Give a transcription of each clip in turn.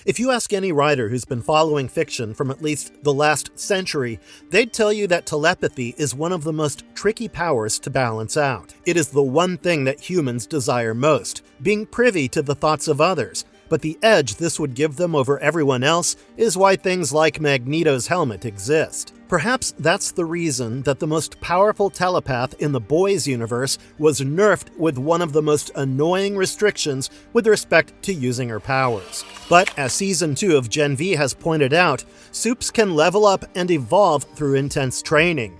If you ask any writer who's been following fiction from at least the last century, they'd tell you that telepathy is one of the most tricky powers to balance out. It is the one thing that humans desire most, being privy to the thoughts of others. But the edge this would give them over everyone else is why things like Magneto's helmet exist. Perhaps that's the reason that the most powerful telepath in the boys' universe was nerfed with one of the most annoying restrictions with respect to using her powers. But as Season 2 of Gen V has pointed out, Supes can level up and evolve through intense training.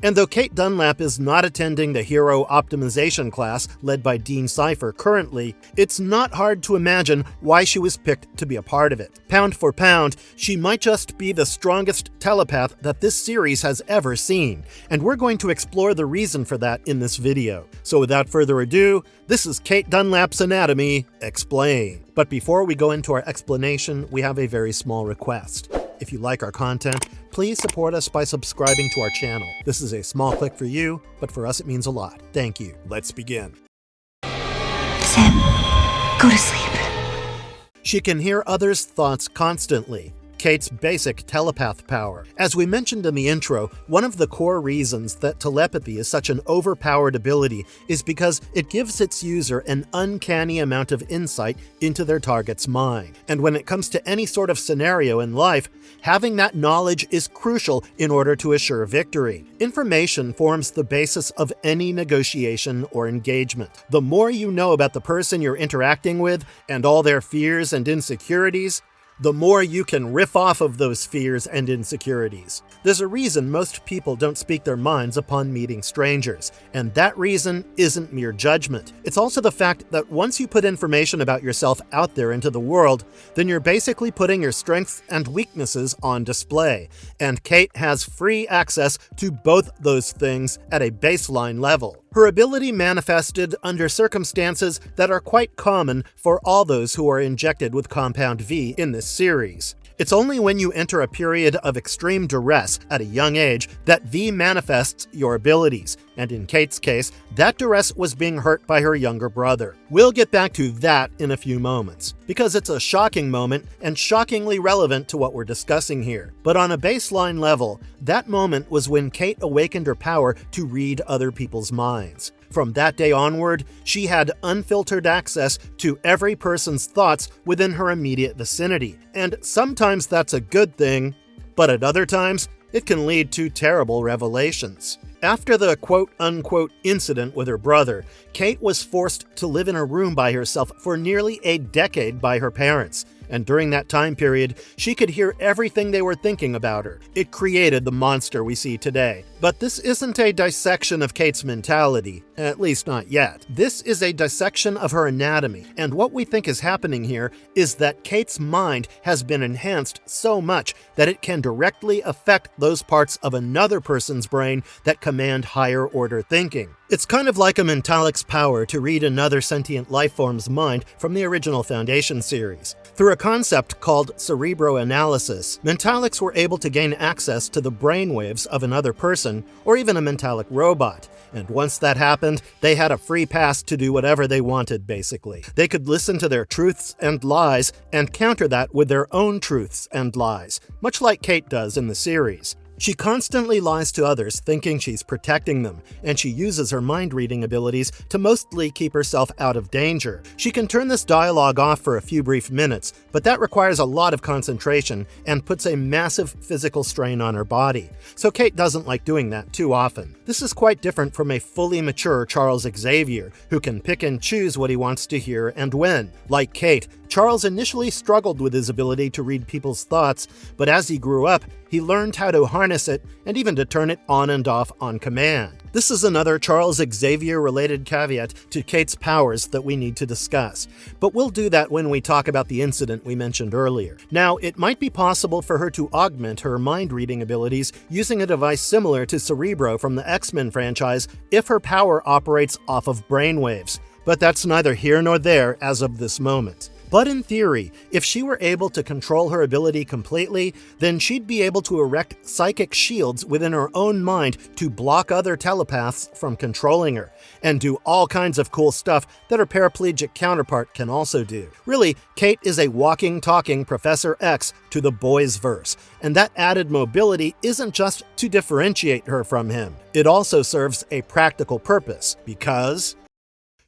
And though Cate Dunlap is not attending the Hero Optimization class led by Dean Cypher currently, it's not hard to imagine why she was picked to be a part of it. Pound for pound, she might just be the strongest telepath that this series has ever seen, and we're going to explore the reason for that in this video. So without further ado, this is Cate Dunlap's Anatomy Explained. But before we go into our explanation, we have a very small request. If you like our content, please support us by subscribing to our channel. This is a small click for you, but for us it means a lot. Thank you. Let's begin. Sam, go to sleep. She can hear others' thoughts constantly. Cate's basic telepath power. As we mentioned in the intro, one of the core reasons that telepathy is such an overpowered ability is because it gives its user an uncanny amount of insight into their target's mind. And when it comes to any sort of scenario in life, having that knowledge is crucial in order to assure victory. Information forms the basis of any negotiation or engagement. The more you know about the person you're interacting with and all their fears and insecurities, the more you can riff off of those fears and insecurities. There's a reason most people don't speak their minds upon meeting strangers, and that reason isn't mere judgment. It's also the fact that once you put information about yourself out there into the world, then you're basically putting your strengths and weaknesses on display, and Cate has free access to both those things at a baseline level. Her ability manifested under circumstances that are quite common for all those who are injected with Compound V in this series. It's only when you enter a period of extreme duress at a young age that V manifests your abilities, and in Cate's case, that duress was being hurt by her younger brother. We'll get back to that in a few moments, because it's a shocking moment and shockingly relevant to what we're discussing here. But on a baseline level, that moment was when Cate awakened her power to read other people's minds. From that day onward, she had unfiltered access to every person's thoughts within her immediate vicinity. And sometimes that's a good thing, but at other times, it can lead to terrible revelations. After the quote-unquote incident with her brother, Cate was forced to live in a room by herself for nearly a decade by her parents. And during that time period, she could hear everything they were thinking about her. It created the monster we see today. But this isn't a dissection of Cate's mentality, at least not yet. This is a dissection of her anatomy, and what we think is happening here is that Cate's mind has been enhanced so much that it can directly affect those parts of another person's brain that command higher order thinking. It's kind of like a Mentalic's power to read another sentient lifeform's mind from the original Foundation series. Through a concept called cerebroanalysis, Mentalics were able to gain access to the brainwaves of another person, or even a Mentalic robot. And once that happened, they had a free pass to do whatever they wanted, basically. They could listen to their truths and lies and counter that with their own truths and lies, much like Cate does in the series. She constantly lies to others, thinking she's protecting them, and she uses her mind-reading abilities to mostly keep herself out of danger. She can turn this dialogue off for a few brief minutes, but that requires a lot of concentration and puts a massive physical strain on her body. So Cate doesn't like doing that too often. This is quite different from a fully mature Charles Xavier, who can pick and choose what he wants to hear and when. Like Cate, Charles initially struggled with his ability to read people's thoughts, but as he grew up, he learned how to harness it and even to turn it on and off on command. This is another Charles Xavier-related caveat to Cate's powers that we need to discuss, but we'll do that when we talk about the incident we mentioned earlier. Now, it might be possible for her to augment her mind-reading abilities using a device similar to Cerebro from the X-Men franchise if her power operates off of brainwaves, but that's neither here nor there as of this moment. But in theory, if she were able to control her ability completely, then she'd be able to erect psychic shields within her own mind to block other telepaths from controlling her, and do all kinds of cool stuff that her paraplegic counterpart can also do. Really, Cate is a walking, talking Professor X to the boys' verse, and that added mobility isn't just to differentiate her from him. It also serves a practical purpose, because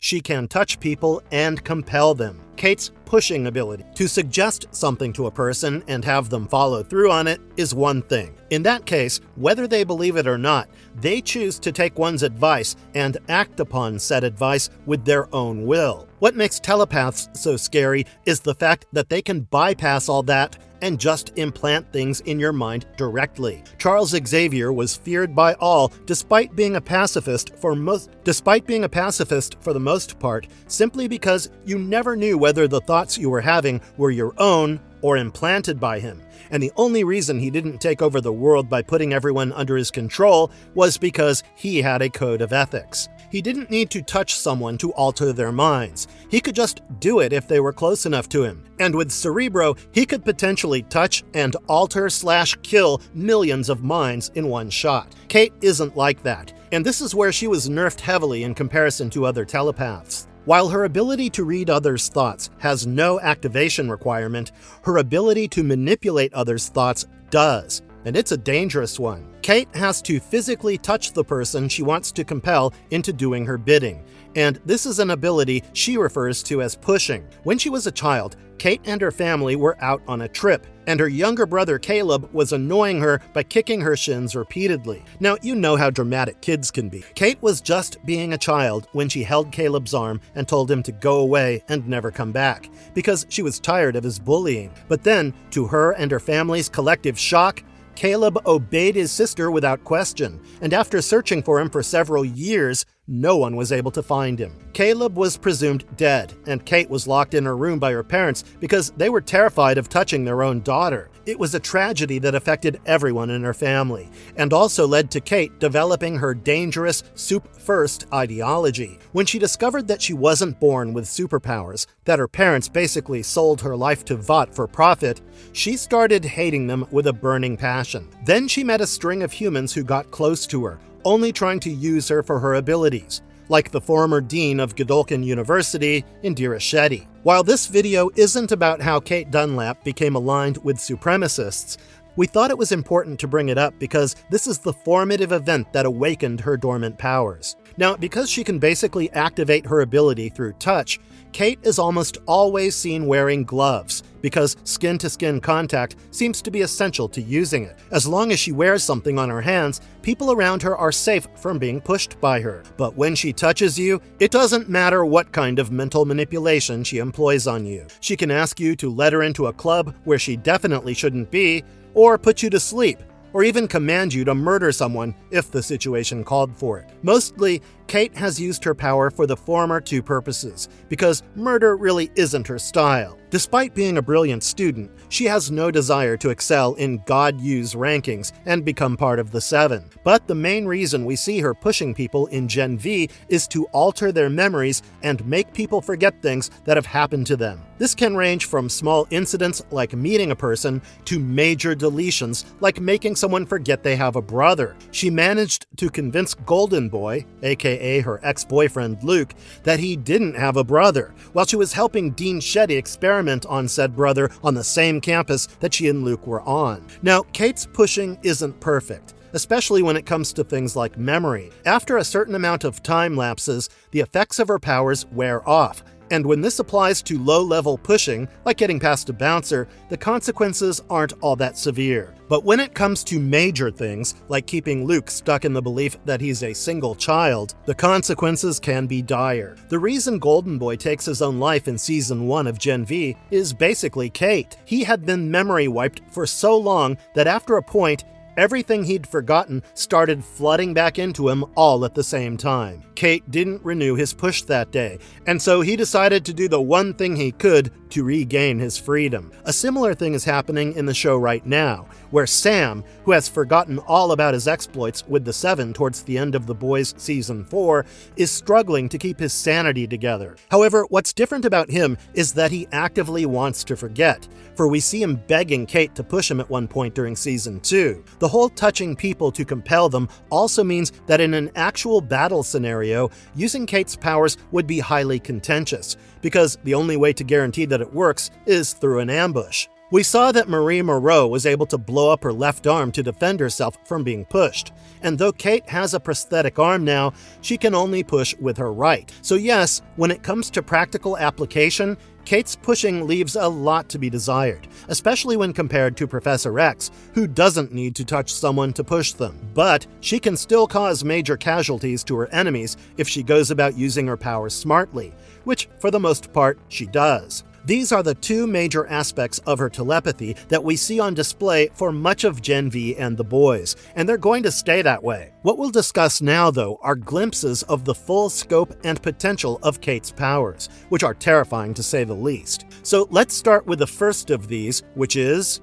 she can touch people and compel them. Cate's pushing ability, to suggest something to a person and have them follow through on it, is one thing. In that case, whether they believe it or not, they choose to take one's advice and act upon said advice with their own will. What makes telepaths so scary is the fact that they can bypass all that and just implant things in your mind directly. Charles Xavier was feared by all despite being a pacifist for the most part, simply because you never knew whether the thoughts you were having were your own or implanted by him. And the only reason he didn't take over the world by putting everyone under his control was because he had a code of ethics. He didn't need to touch someone to alter their minds. He could just do it if they were close enough to him. And with Cerebro, he could potentially touch and alter/kill millions of minds in one shot. Cate isn't like that, and this is where she was nerfed heavily in comparison to other telepaths. While her ability to read others' thoughts has no activation requirement, her ability to manipulate others' thoughts does, and it's a dangerous one. Cate has to physically touch the person she wants to compel into doing her bidding, and this is an ability she refers to as pushing. When she was a child, Cate and her family were out on a trip, and her younger brother Caleb was annoying her by kicking her shins repeatedly. Now, you know how dramatic kids can be. Cate was just being a child when she held Caleb's arm and told him to go away and never come back, because she was tired of his bullying. But then, to her and her family's collective shock, Caleb obeyed his sister without question, and after searching for him for several years, no one was able to find him. Caleb was presumed dead, and Cate was locked in her room by her parents because they were terrified of touching their own daughter. It was a tragedy that affected everyone in her family, and also led to Cate developing her dangerous soup-first ideology. When she discovered that she wasn't born with superpowers, that her parents basically sold her life to Vought for profit, she started hating them with a burning passion. Then she met a string of humans who got close to her, only trying to use her for her abilities, like the former dean of Godolphin University, Indira Shetty. While this video isn't about how Cate Dunlap became aligned with supremacists, we thought it was important to bring it up because this is the formative event that awakened her dormant powers. Now, because she can basically activate her ability through touch, Cate is almost always seen wearing gloves, because skin-to-skin contact seems to be essential to using it. As long as she wears something on her hands, people around her are safe from being pushed by her. But when she touches you, it doesn't matter what kind of mental manipulation she employs on you. She can ask you to let her into a club where she definitely shouldn't be, or put you to sleep, or even command you to murder someone if the situation called for it. Mostly, Cate has used her power for the former two purposes, because murder really isn't her style. Despite being a brilliant student, she has no desire to excel in God-use rankings and become part of the Seven. But the main reason we see her pushing people in Gen V is to alter their memories and make people forget things that have happened to them. This can range from small incidents like meeting a person to major deletions like making someone forget they have a brother. She managed to convince Golden Boy, aka her ex-boyfriend Luke, that he didn't have a brother, while she was helping Dean Shetty experiment on said brother on the same campus that she and Luke were on. Now, Cate's pushing isn't perfect, especially when it comes to things like memory. After a certain amount of time lapses, the effects of her powers wear off, and when this applies to low-level pushing, like getting past a bouncer, the consequences aren't all that severe. But when it comes to major things, like keeping Luke stuck in the belief that he's a single child, the consequences can be dire. The reason Golden Boy takes his own life in Season 1 of Gen V is basically Cate. He had been memory wiped for so long that after a point, Everything he'd forgotten started flooding back into him all at the same time. Cate didn't renew his push that day, and so he decided to do the one thing he could to regain his freedom. A similar thing is happening in the show right now, where Sam, who has forgotten all about his exploits with the Seven towards the end of The Boys Season 4, is struggling to keep his sanity together. However, what's different about him is that he actively wants to forget, for we see him begging Cate to push him at one point during Season 2. The whole touching people to compel them also means that in an actual battle scenario, using Cate's powers would be highly contentious, because the only way to guarantee that it works is through an ambush. We saw that Marie Moreau was able to blow up her left arm to defend herself from being pushed, and though Cate has a prosthetic arm now, she can only push with her right. So yes, when it comes to practical application, Cate's pushing leaves a lot to be desired, especially when compared to Professor X, who doesn't need to touch someone to push them. But she can still cause major casualties to her enemies if she goes about using her powers smartly, which for the most part she does. These are the two major aspects of her telepathy that we see on display for much of Gen V and The Boys, and they're going to stay that way. What we'll discuss now, though, are glimpses of the full scope and potential of Cate's powers, which are terrifying to say the least. So let's start with the first of these, which is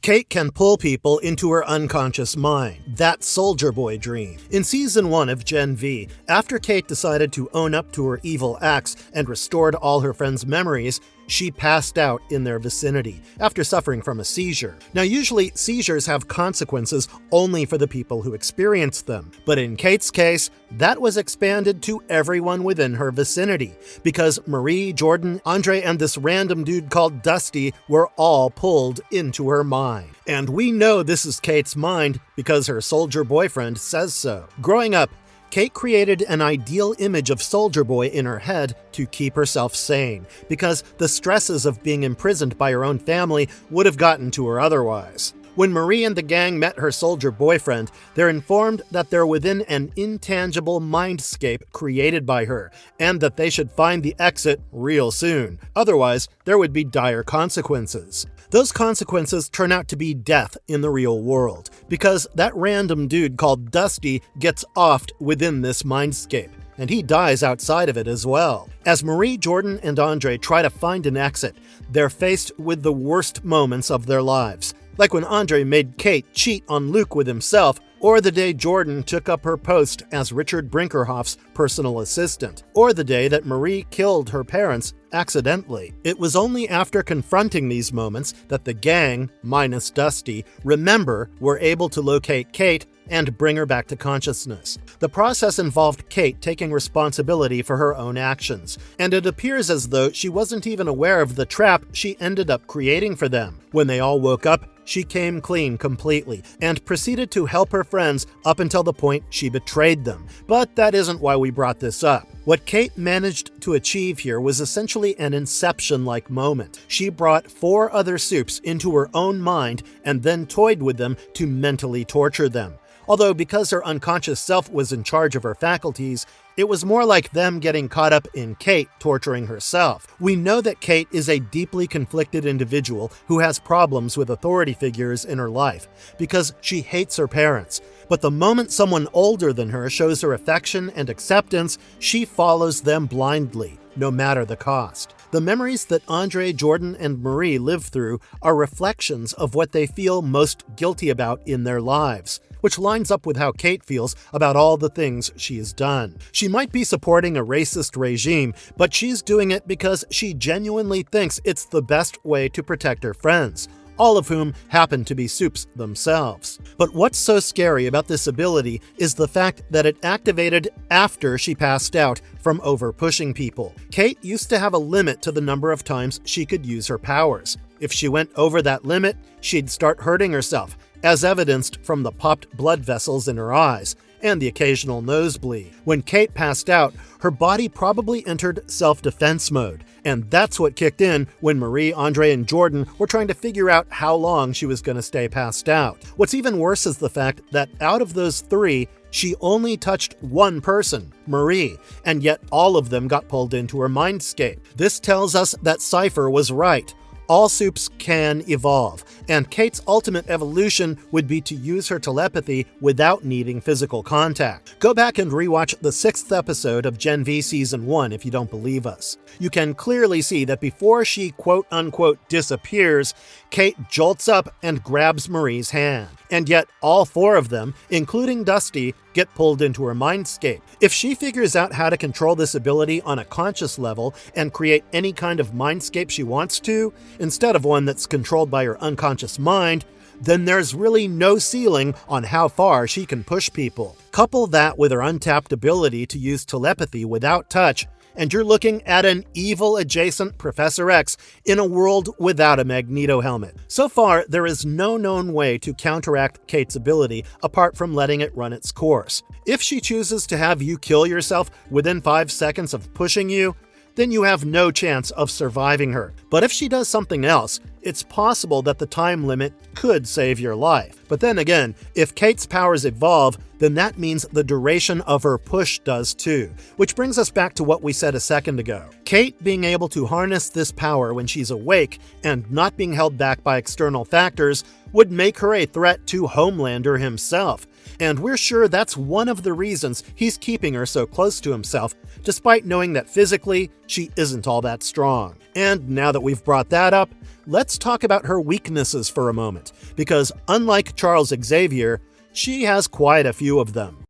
Cate can pull people into her unconscious mind, that Soldier Boy dream. In Season 1 of Gen V, after Cate decided to own up to her evil acts and restored all her friends' memories, she passed out in their vicinity after suffering from a seizure. Now usually seizures have consequences only for the people who experience them, but in Cate's case, that was expanded to everyone within her vicinity, because Marie, Jordan, Andre, and this random dude called Dusty were all pulled into her mind. And we know this is Cate's mind because her soldier boyfriend says so. Growing up, Cate created an ideal image of Soldier Boy in her head to keep herself sane, because the stresses of being imprisoned by her own family would have gotten to her otherwise. When Marie and the gang met her soldier boyfriend, they're informed that they're within an intangible mindscape created by her, and that they should find the exit real soon. Otherwise, there would be dire consequences. Those consequences turn out to be death in the real world, because that random dude called Dusty gets offed within this mindscape, and he dies outside of it as well. As Marie, Jordan, and Andre try to find an exit, they're faced with the worst moments of their lives, like when Andre made Cate cheat on Luke with himself, or the day Jordan took up her post as Richard Brinkerhoff's personal assistant, or the day that Marie killed her parents accidentally. It was only after confronting these moments that the gang, minus Dusty, were able to locate Cate and bring her back to consciousness. The process involved Cate taking responsibility for her own actions, and it appears as though she wasn't even aware of the trap she ended up creating for them. When they all woke up, she came clean completely, and proceeded to help her friends up until the point she betrayed them. But that isn't why we brought this up. What Cate managed to achieve here was essentially an Inception-like moment. She brought 4 other supes into her own mind and then toyed with them to mentally torture them. Although because her unconscious self was in charge of her faculties, it was more like them getting caught up in Cate torturing herself. We know that Cate is a deeply conflicted individual who has problems with authority figures in her life, because she hates her parents. But the moment someone older than her shows her affection and acceptance, she follows them blindly, no matter the cost. The memories that Andre, Jordan, and Marie live through are reflections of what they feel most guilty about in their lives, which lines up with how Cate feels about all the things she has done. She might be supporting a racist regime, but she's doing it because she genuinely thinks it's the best way to protect her friends, all of whom happen to be supes themselves. But what's so scary about this ability is the fact that it activated after she passed out from over-pushing people. Cate used to have a limit to the number of times she could use her powers. If she went over that limit, she'd start hurting herself, as evidenced from the popped blood vessels in her eyes and the occasional nosebleed. When Cate passed out, her body probably entered self-defense mode, and that's what kicked in when Marie, Andre, and Jordan were trying to figure out how long she was going to stay passed out. What's even worse is the fact that out of those 3, she only touched one person, Marie, and yet all of them got pulled into her mindscape. This tells us that Cypher was right. All supes can evolve, and Cate's ultimate evolution would be to use her telepathy without needing physical contact. Go back and rewatch the 6th episode of Gen V Season 1 if you don't believe us. You can clearly see that before she quote-unquote disappears, Cate jolts up and grabs Marie's hand. And yet all 4 of them, including Dusty, get pulled into her mindscape. If she figures out how to control this ability on a conscious level and create any kind of mindscape she wants to, instead of one that's controlled by her unconscious mind, then there's really no ceiling on how far she can push people. Couple that with her untapped ability to use telepathy without touch, and you're looking at an evil adjacent Professor X in a world without a Magneto helmet. So far, there is no known way to counteract Cate's ability apart from letting it run its course. If she chooses to have you kill yourself within 5 seconds of pushing you, then you have no chance of surviving her. But if she does something else, it's possible that the time limit could save your life. But then again, if Cate's powers evolve, then that means the duration of her push does too. Which brings us back to what we said a second ago. Cate being able to harness this power when she's awake and not being held back by external factors would make her a threat to Homelander himself. And we're sure that's one of the reasons he's keeping her so close to himself, despite knowing that physically she isn't all that strong. And now that we've brought that up, let's talk about her weaknesses for a moment, because unlike Charles Xavier, she has quite a few of them.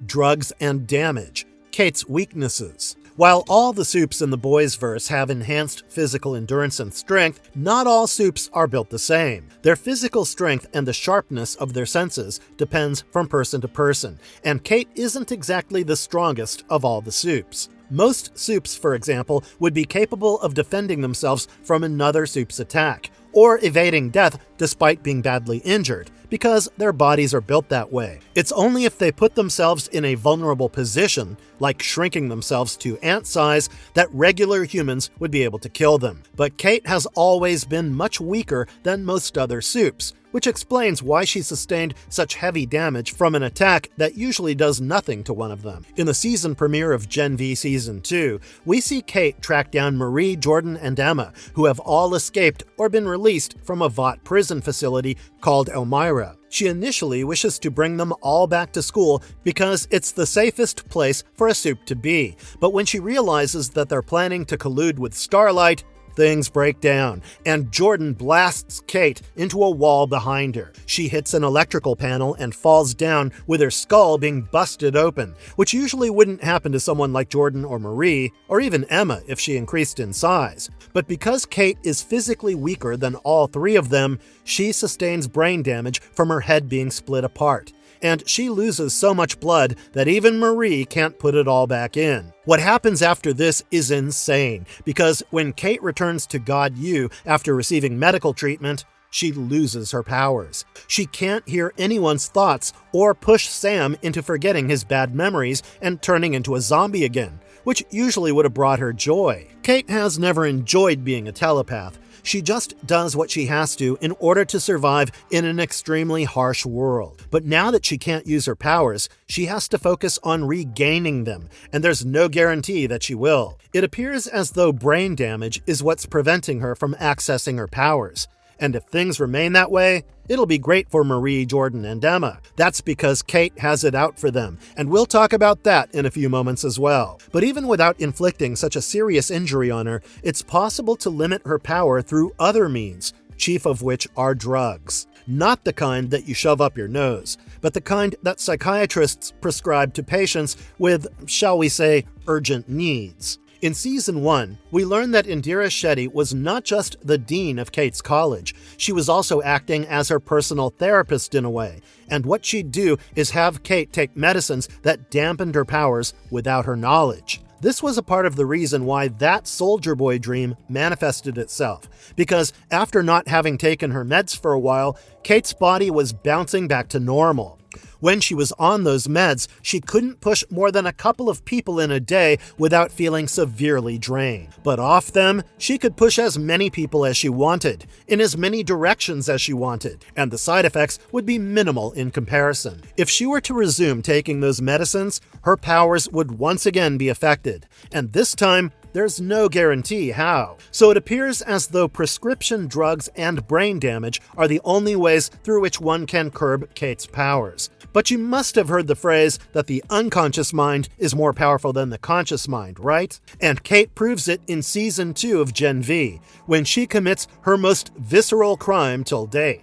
Drugs and damage, Cate's weaknesses. While all the supes in the boys' verse have enhanced physical endurance and strength, not all supes are built the same. Their physical strength and the sharpness of their senses depends from person to person, and Cate isn't exactly the strongest of all the supes. Most supes, for example, would be capable of defending themselves from another sup's attack, or evading death despite being badly injured, because their bodies are built that way. It's only if they put themselves in a vulnerable position, like shrinking themselves to ant size, that regular humans would be able to kill them. But Cate has always been much weaker than most other supes, which explains why she sustained such heavy damage from an attack that usually does nothing to one of them. In the season premiere of Gen V Season 2, we see Cate track down Marie, Jordan, and Emma, who have all escaped or been released from a Vought prison facility called Elmira. She initially wishes to bring them all back to school because it's the safest place for a supe to be, but when she realizes that they're planning to collude with Starlight, things break down, and Jordan blasts Cate into a wall behind her. She hits an electrical panel and falls down with her skull being busted open, which usually wouldn't happen to someone like Jordan or Marie, or even Emma if she increased in size. But because Cate is physically weaker than all 3 of them, she sustains brain damage from her head being split apart. And she loses so much blood that even Marie can't put it all back in. What happens after this is insane, because when Cate returns to God U after receiving medical treatment, she loses her powers. She can't hear anyone's thoughts or push Sam into forgetting his bad memories and turning into a zombie again, which usually would have brought her joy. Cate has never enjoyed being a telepath. She just does what she has to in order to survive in an extremely harsh world. But now that she can't use her powers, she has to focus on regaining them, and there's no guarantee that she will. It appears as though brain damage is what's preventing her from accessing her powers. And if things remain that way, it'll be great for Marie, Jordan, and Emma. That's because Cate has it out for them, and we'll talk about that in a few moments as well. But even without inflicting such a serious injury on her, it's possible to limit her power through other means, chief of which are drugs. Not the kind that you shove up your nose, but the kind that psychiatrists prescribe to patients with, shall we say, urgent needs. In Season 1, we learn that Indira Shetty was not just the dean of Cate's college, she was also acting as her personal therapist in a way, and what she'd do is have Cate take medicines that dampened her powers without her knowledge. This was a part of the reason why that Soldier Boy dream manifested itself, because after not having taken her meds for a while, Cate's body was bouncing back to normal. When she was on those meds, she couldn't push more than a couple of people in a day without feeling severely drained. But off them, she could push as many people as she wanted, in as many directions as she wanted, and the side effects would be minimal in comparison. If she were to resume taking those medicines, her powers would once again be affected, and this time, there's no guarantee how. So it appears as though prescription drugs and brain damage are the only ways through which one can curb Cate's powers. But you must have heard the phrase that the unconscious mind is more powerful than the conscious mind, right? And Cate proves it in Season 2 of Gen V, when she commits her most visceral crime till date.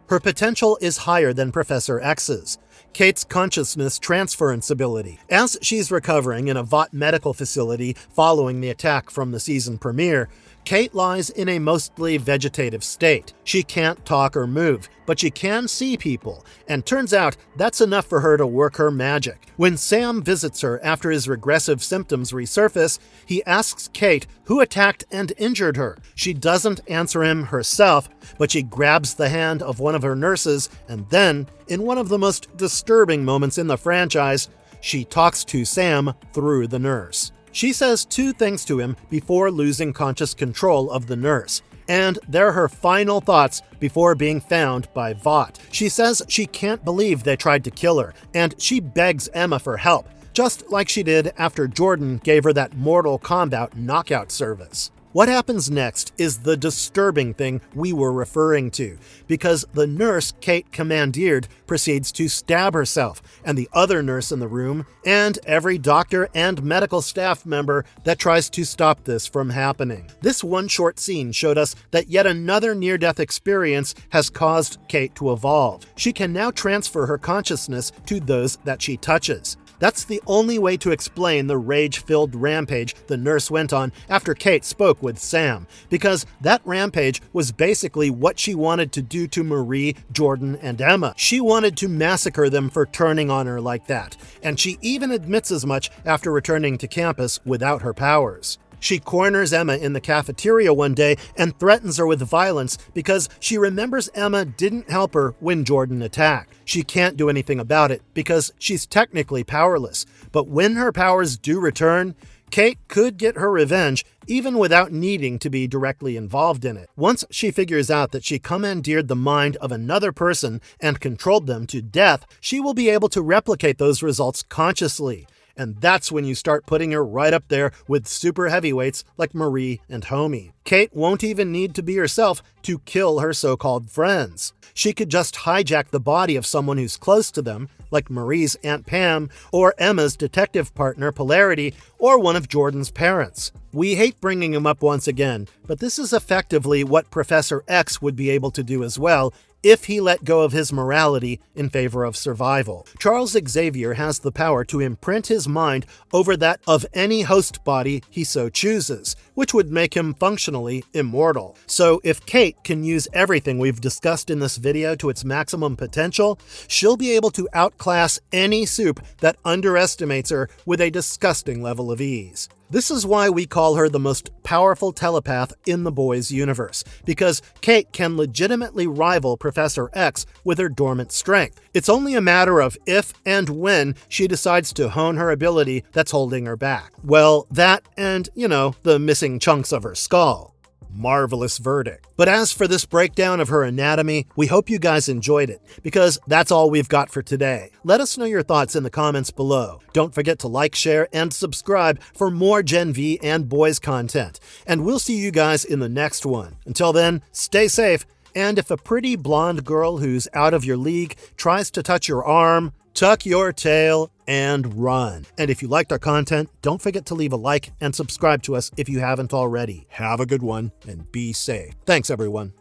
Her potential is higher than Professor X's. Cate's consciousness transference ability. As she's recovering in a Vought medical facility following the attack from the season premiere, Cate lies in a mostly vegetative state. She can't talk or move, but she can see people, and turns out that's enough for her to work her magic. When Sam visits her after his regressive symptoms resurface, he asks Cate who attacked and injured her. She doesn't answer him herself, but she grabs the hand of one of her nurses, and then, in one of the most disturbing moments in the franchise, she talks to Sam through the nurse. She says 2 things to him before losing conscious control of the nurse, and they're her final thoughts before being found by Vought. She says she can't believe they tried to kill her, and she begs Emma for help, just like she did after Jordan gave her that Mortal Kombat knockout service. What happens next is the disturbing thing we were referring to, because the nurse Cate commandeered proceeds to stab herself, and the other nurse in the room, and every doctor and medical staff member that tries to stop this from happening. This one short scene showed us that yet another near-death experience has caused Cate to evolve. She can now transfer her consciousness to those that she touches. That's the only way to explain the rage-filled rampage the nurse went on after Cate spoke with Sam, because that rampage was basically what she wanted to do to Marie, Jordan, and Emma. She wanted to massacre them for turning on her like that, and she even admits as much after returning to campus without her powers. She corners Emma in the cafeteria one day and threatens her with violence because she remembers Emma didn't help her when Jordan attacked. She can't do anything about it because she's technically powerless, but when her powers do return, Cate could get her revenge even without needing to be directly involved in it. Once she figures out that she commandeered the mind of another person and controlled them to death, she will be able to replicate those results consciously. And that's when you start putting her right up there with super heavyweights like Marie and Homie. Cate won't even need to be herself to kill her so-called friends. She could just hijack the body of someone who's close to them, like Marie's Aunt Pam, or Emma's detective partner Polarity, or one of Jordan's parents. We hate bringing him up once again, but this is effectively what Professor X would be able to do as well, if he let go of his morality in favor of survival. Charles Xavier has the power to imprint his mind over that of any host body he so chooses, which would make him functionally immortal. So if Cate can use everything we've discussed in this video to its maximum potential, she'll be able to outclass any soup that underestimates her with a disgusting level of ease. This is why we call her the most powerful telepath in the boys' universe, because Cate can legitimately rival Professor X with her dormant strength. It's only a matter of if and when she decides to hone her ability that's holding her back. Well, that and, the missing chunks of her skull. Marvelous verdict. But as for this breakdown of her anatomy, we hope you guys enjoyed it, because that's all we've got for today. Let us know your thoughts in the comments below. Don't forget to like, share, and subscribe for more Gen V and boys content. And we'll see you guys in the next one. Until then, stay safe, and if a pretty blonde girl who's out of your league tries to touch your arm, tuck your tail and run. And if you liked our content, don't forget to leave a like and subscribe to us if you haven't already. Have a good one and be safe. Thanks, everyone.